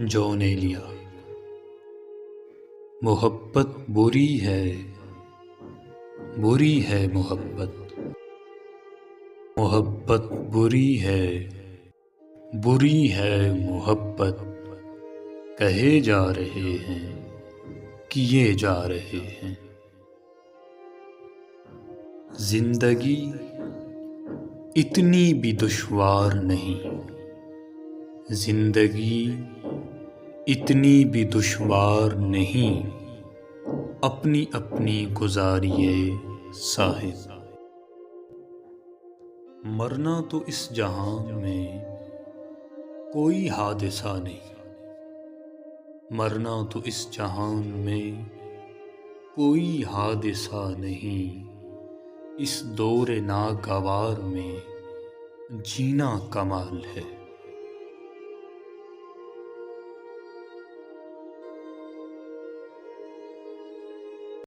جو نے لیا۔ محبت بری ہے، بری ہے محبت، محبت بری ہے، بری ہے محبت، کہے جا رہے ہیں کیے جا رہے ہیں۔ زندگی اتنی بھی دشوار نہیں، زندگی اتنی بھی دشوار نہیں، اپنی اپنی گزاریے صاحب۔ مرنا تو اس جہان میں کوئی حادثہ نہیں، مرنا تو اس جہان میں کوئی حادثہ نہیں، اس دور ناگوار میں جینا کمال ہے۔